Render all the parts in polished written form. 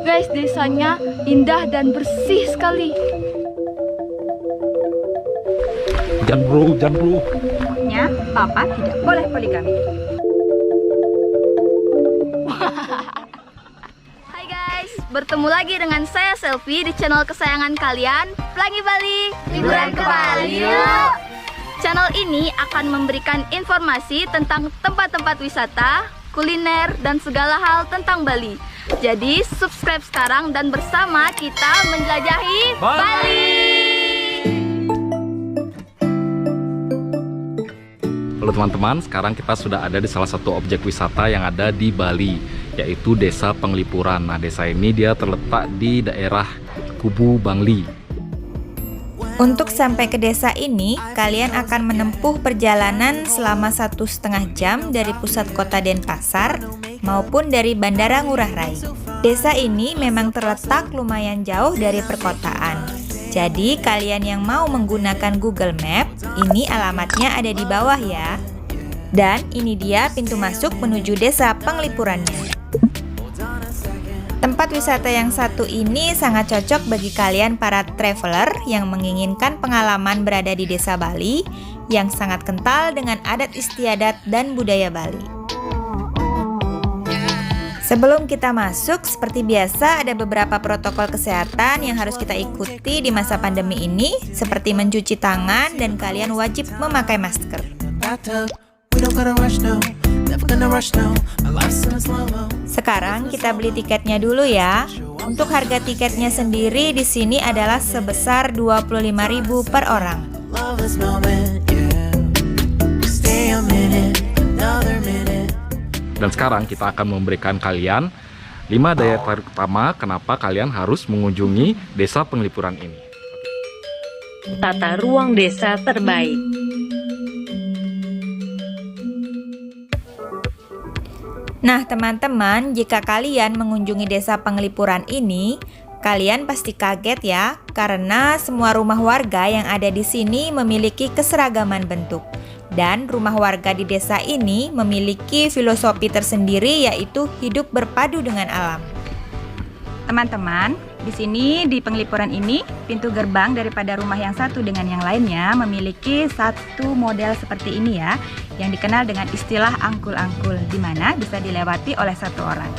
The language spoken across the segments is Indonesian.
Guys, desanya indah dan bersih sekali. Jangan bro. Pokoknya Papa tidak boleh poligami. Hai guys, bertemu lagi dengan saya Selfie di channel kesayangan kalian, Pelangi Bali. Liburan ke Bali yuk! Channel ini akan memberikan informasi tentang tempat-tempat wisata, kuliner, dan segala hal tentang Bali. Jadi subscribe sekarang dan bersama kita menjelajahi Bali. Halo teman-teman, sekarang kita sudah ada di salah satu objek wisata yang ada di Bali, yaitu Desa Penglipuran. Nah, desa ini dia terletak di daerah Kubu Bangli. Untuk sampai ke desa ini, kalian akan menempuh perjalanan selama 1,5 jam dari pusat kota Denpasar maupun dari Bandara Ngurah Rai. Desa ini memang terletak lumayan jauh dari perkotaan. Jadi kalian yang mau menggunakan Google Map, ini alamatnya ada di bawah ya. Dan ini dia pintu masuk menuju desa Penglipurannya. Tempat wisata yang satu ini sangat cocok bagi kalian para traveler yang menginginkan pengalaman berada di desa Bali yang sangat kental dengan adat istiadat dan budaya Bali. Sebelum kita masuk, seperti biasa ada beberapa protokol kesehatan yang harus kita ikuti di masa pandemi ini, seperti mencuci tangan dan kalian wajib memakai masker. Sekarang kita beli tiketnya dulu ya. Untuk harga tiketnya sendiri di sini adalah sebesar 25.000 per orang. Dan sekarang kita akan memberikan kalian 5 daya tarik utama kenapa kalian harus mengunjungi Desa Penglipuran ini. Tata ruang desa terbaik. Nah teman-teman, jika kalian mengunjungi Desa Penglipuran ini, kalian pasti kaget ya, karena semua rumah warga yang ada di sini memiliki keseragaman bentuk. Dan rumah warga di desa ini memiliki filosofi tersendiri, yaitu hidup berpadu dengan alam. Teman-teman, di sini di Penglipuran ini, pintu gerbang daripada rumah yang satu dengan yang lainnya memiliki satu model seperti ini ya, yang dikenal dengan istilah angkul-angkul, di mana bisa dilewati oleh satu orang.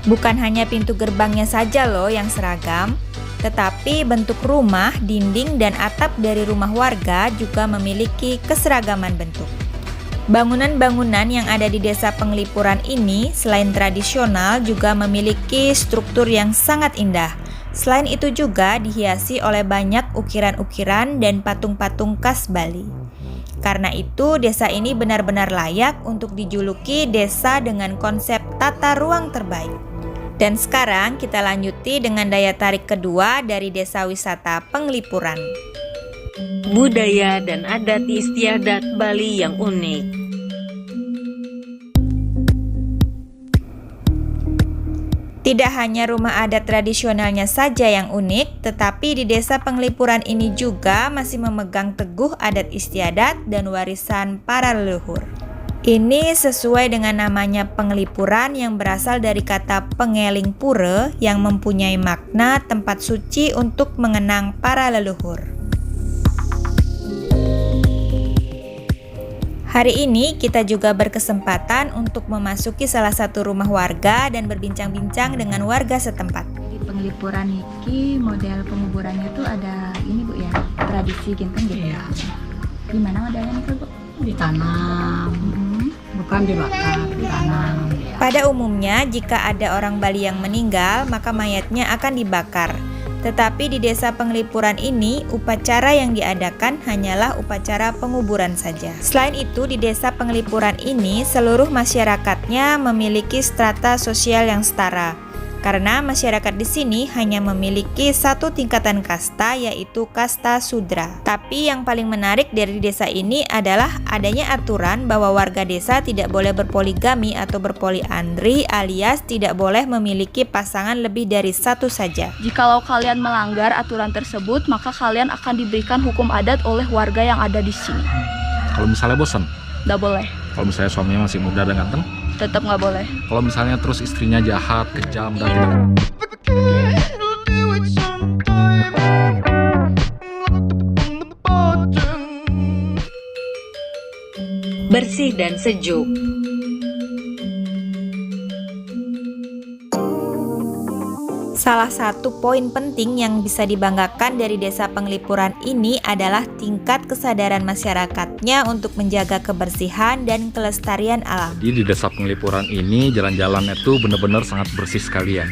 Bukan hanya pintu gerbangnya saja loh yang seragam, tetapi bentuk rumah, dinding, dan atap dari rumah warga juga memiliki keseragaman bentuk. Bangunan-bangunan yang ada di Desa Penglipuran ini selain tradisional juga memiliki struktur yang sangat indah. Selain itu juga dihiasi oleh banyak ukiran-ukiran dan patung-patung khas Bali. Karena itu desa ini benar-benar layak untuk dijuluki desa dengan konsep tata ruang terbaik. Dan sekarang kita lanjuti dengan daya tarik kedua dari desa wisata Penglipuran. Budaya dan adat istiadat Bali yang unik. Tidak hanya rumah adat tradisionalnya saja yang unik, tetapi di desa Penglipuran ini juga masih memegang teguh adat istiadat dan warisan para leluhur. Ini sesuai dengan namanya Penglipuran yang berasal dari kata pengeling pura yang mempunyai makna tempat suci untuk mengenang para leluhur. Hari ini kita juga berkesempatan untuk memasuki salah satu rumah warga dan berbincang-bincang dengan warga setempat. Di Penglipuran ini model penguburannya tuh ada ini Bu ya, tradisi genteng gitu. Iya. Gimana modelnya itu Bu? Ditanam, bukan dibakar, ditanam. Pada umumnya, jika ada orang Bali yang meninggal, maka mayatnya akan dibakar. Tetapi di Desa Penglipuran ini, upacara yang diadakan hanyalah upacara penguburan saja. Selain itu, di Desa Penglipuran ini, seluruh masyarakatnya memiliki strata sosial yang setara. Karena masyarakat di sini hanya memiliki satu tingkatan kasta, yaitu kasta Sudra. Tapi yang paling menarik dari desa ini adalah adanya aturan bahwa warga desa tidak boleh berpoligami atau berpoliandri, alias tidak boleh memiliki pasangan lebih dari satu saja. Jikalau kalian melanggar aturan tersebut, maka kalian akan diberikan hukum adat oleh warga yang ada di sini. Kalau misalnya bosan, Nggak boleh, kalau misalnya suaminya masih muda dan ganteng, tetap nggak boleh. kalau misalnya terus istrinya jahat, kejam, dan tidak Bersih dan sejuk. Salah satu poin penting yang bisa dibanggakan dari Desa Penglipuran ini adalah tingkat kesadaran masyarakatnya untuk menjaga kebersihan dan kelestarian alam. Jadi di Desa Penglipuran ini jalan-jalannya tuh benar-benar sangat bersih sekali ya.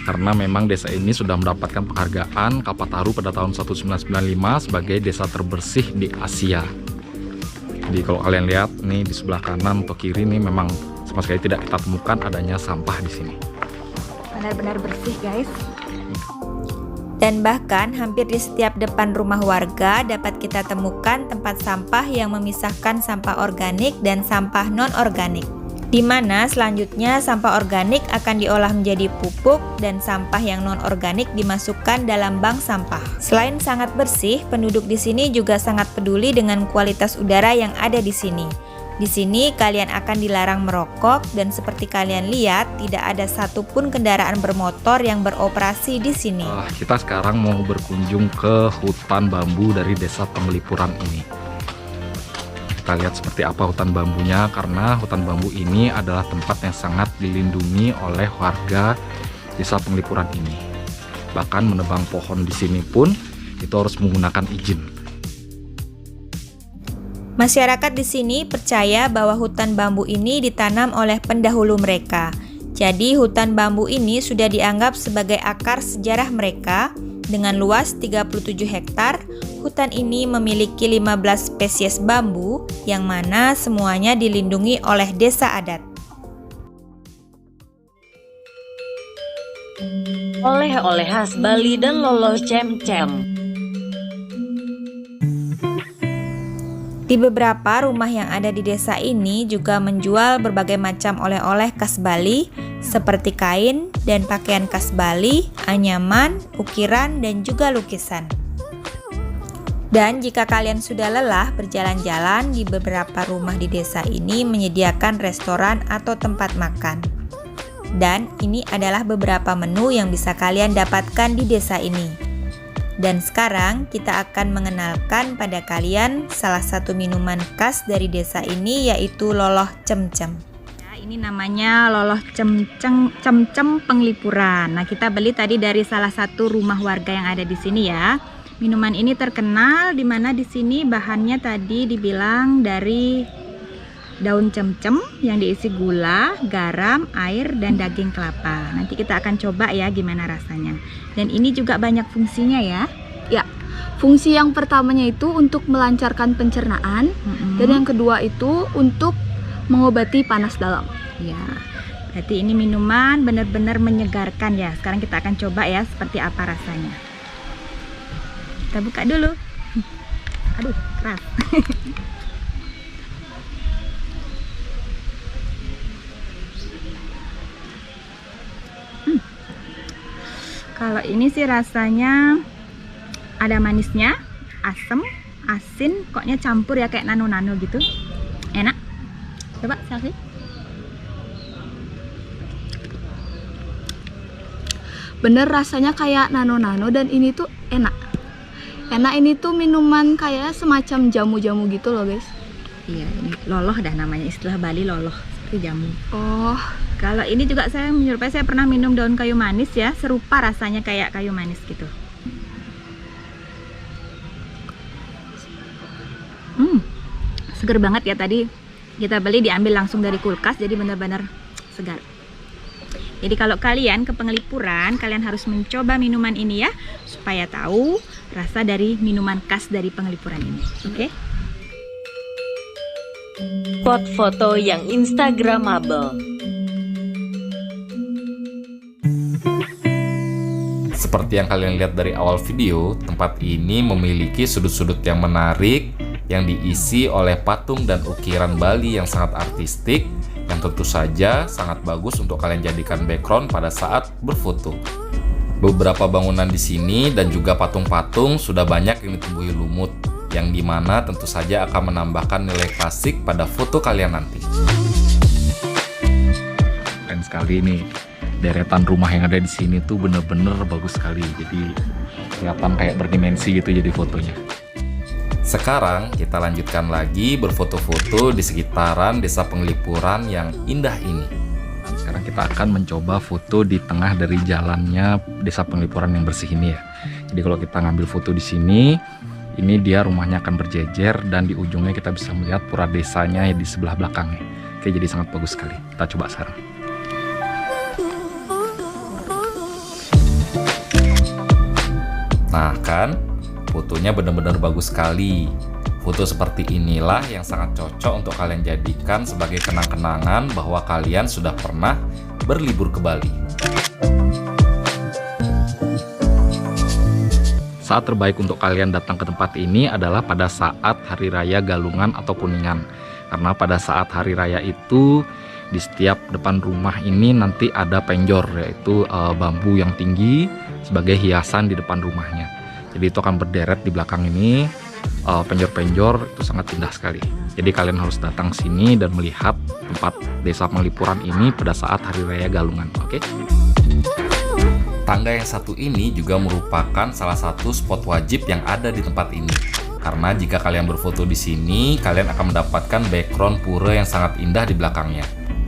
Karena memang desa ini sudah mendapatkan penghargaan Kalpataru pada tahun 1995 sebagai desa terbersih di Asia. Jadi kalau kalian lihat nih di sebelah kanan atau kiri nih memang sama sekali tidak kita temukan adanya sampah di sini. Benar-benar bersih guys. Dan bahkan hampir di setiap depan rumah warga dapat kita temukan tempat sampah yang memisahkan sampah organik dan sampah non-organik. Di mana selanjutnya sampah organik akan diolah menjadi pupuk dan sampah yang non-organik dimasukkan dalam bank sampah. Selain sangat bersih, penduduk di sini juga sangat peduli dengan kualitas udara yang ada di sini. Di sini kalian akan dilarang merokok dan seperti kalian lihat tidak ada satupun kendaraan bermotor yang beroperasi di sini. Kita sekarang mau berkunjung ke hutan bambu dari Desa Penglipuran ini. Kita lihat seperti apa hutan bambunya karena hutan bambu ini adalah tempat yang sangat dilindungi oleh warga Desa Penglipuran ini. Bahkan menebang pohon di sini pun itu harus menggunakan izin. Masyarakat di sini percaya bahwa hutan bambu ini ditanam oleh pendahulu mereka. Jadi hutan bambu ini sudah dianggap sebagai akar sejarah mereka. Dengan luas 37 hektar, hutan ini memiliki 15 spesies bambu yang mana semuanya dilindungi oleh desa adat. Oleh-oleh khas Bali dan loloh cem-cem. Di beberapa rumah yang ada di desa ini juga menjual berbagai macam oleh-oleh khas Bali seperti kain dan pakaian khas Bali, anyaman, ukiran, dan juga lukisan. Dan jika kalian sudah lelah berjalan-jalan, di beberapa rumah di desa ini menyediakan restoran atau tempat makan. Dan ini adalah beberapa menu yang bisa kalian dapatkan di desa ini. Dan sekarang kita akan mengenalkan pada kalian salah satu minuman khas dari desa ini yaitu loloh cem-cem. Ya, ini namanya loloh cem-cem Penglipuran. Nah, kita beli tadi dari salah satu rumah warga yang ada di sini ya. Minuman ini terkenal di mana di sini bahannya tadi dibilang dari daun cem-cem yang diisi gula, garam, air, dan daging kelapa. Nanti kita akan coba ya gimana rasanya. Dan ini juga banyak fungsinya ya. Ya, fungsi yang pertamanya itu untuk melancarkan pencernaan, dan yang kedua itu untuk mengobati panas dalam. Ya, berarti ini minuman benar-benar menyegarkan ya. Sekarang kita akan coba ya seperti apa rasanya. Kita buka dulu. Aduh, keras. Kalau ini sih rasanya ada manisnya, asam, asin, koknya campur ya kayak nano-nano gitu. Enak. Coba selfie. Bener rasanya kayak nano-nano dan ini tuh enak. Enak, ini tuh minuman kayak semacam jamu-jamu gitu loh guys. Iya, ini loloh dah namanya, istilah Bali loloh, seperti jamu. Oh, Kalau ini juga saya menyerupai, saya pernah minum daun kayu manis ya, serupa rasanya kayak kayu manis gitu. Seger banget ya, tadi kita beli diambil langsung dari kulkas, jadi benar-benar segar. Jadi kalau kalian ke Penglipuran, kalian harus mencoba minuman ini ya, supaya tahu rasa dari minuman khas dari Penglipuran ini. Oke? Spot foto yang instagramable. Seperti yang kalian lihat dari awal video, tempat ini memiliki sudut-sudut yang menarik yang diisi oleh patung dan ukiran Bali yang sangat artistik, yang tentu saja sangat bagus untuk kalian jadikan background pada saat berfoto. Beberapa bangunan di sini dan juga patung-patung sudah banyak yang ditumbuhi lumut, yang dimana tentu saja akan menambahkan nilai klasik pada foto kalian nanti. Keren sekali nih. deretan rumah yang ada di sini tuh bener-bener bagus sekali. Jadi kelihatan kayak berdimensi gitu jadi fotonya. Sekarang kita lanjutkan lagi berfoto-foto di sekitaran Desa Penglipuran yang indah ini. Sekarang kita akan mencoba foto di tengah dari jalannya Desa Penglipuran yang bersih ini ya. Jadi kalau kita ngambil foto di sini, ini dia rumahnya akan berjejer dan di ujungnya kita bisa melihat pura desanya di sebelah belakangnya. Oke, jadi sangat bagus sekali. Kita coba sekarang. Nah kan, fotonya benar-benar bagus sekali. Foto seperti inilah yang sangat cocok untuk kalian jadikan sebagai kenang-kenangan bahwa kalian sudah pernah berlibur ke Bali. Saat terbaik untuk kalian datang ke tempat ini adalah pada saat Hari Raya Galungan atau Kuningan. Karena pada saat Hari Raya itu, di setiap depan rumah ini nanti ada penjor, yaitu bambu yang tinggi sebagai hiasan di depan rumahnya. Jadi itu akan berderet di belakang ini, penjor-penjor itu sangat indah sekali. Jadi kalian harus datang sini dan melihat tempat Desa Penglipuran ini pada saat Hari Raya Galungan, oke? Tangga yang satu ini juga merupakan salah satu spot wajib yang ada di tempat ini. Karena jika kalian berfoto di sini, kalian akan mendapatkan background pura yang sangat indah di belakangnya.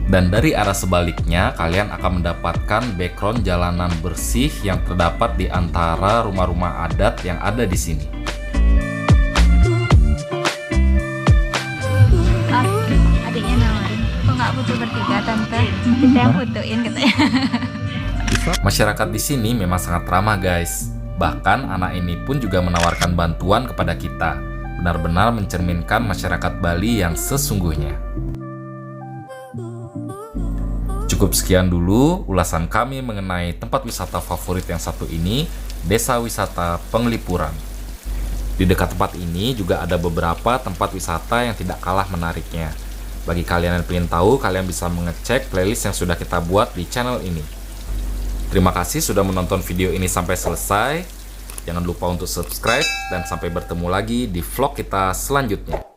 Dan dari arah sebaliknya, kalian akan mendapatkan background jalanan bersih yang terdapat di antara rumah-rumah adat yang ada di sini. Adiknya nawarin, kok nggak foto bertiga tante? Kita yang fotoin katanya. Masyarakat di sini memang sangat ramah guys. Bahkan anak ini pun juga menawarkan bantuan kepada kita. Benar-benar mencerminkan masyarakat Bali yang sesungguhnya. Cukup sekian dulu ulasan kami mengenai tempat wisata favorit yang satu ini, Desa Wisata Penglipuran. Di dekat tempat ini juga ada beberapa tempat wisata yang tidak kalah menariknya. Bagi kalian yang ingin tahu, kalian bisa mengecek playlist yang sudah kita buat di channel ini. Terima kasih sudah menonton video ini sampai selesai. Jangan lupa untuk subscribe dan sampai bertemu lagi di vlog kita selanjutnya.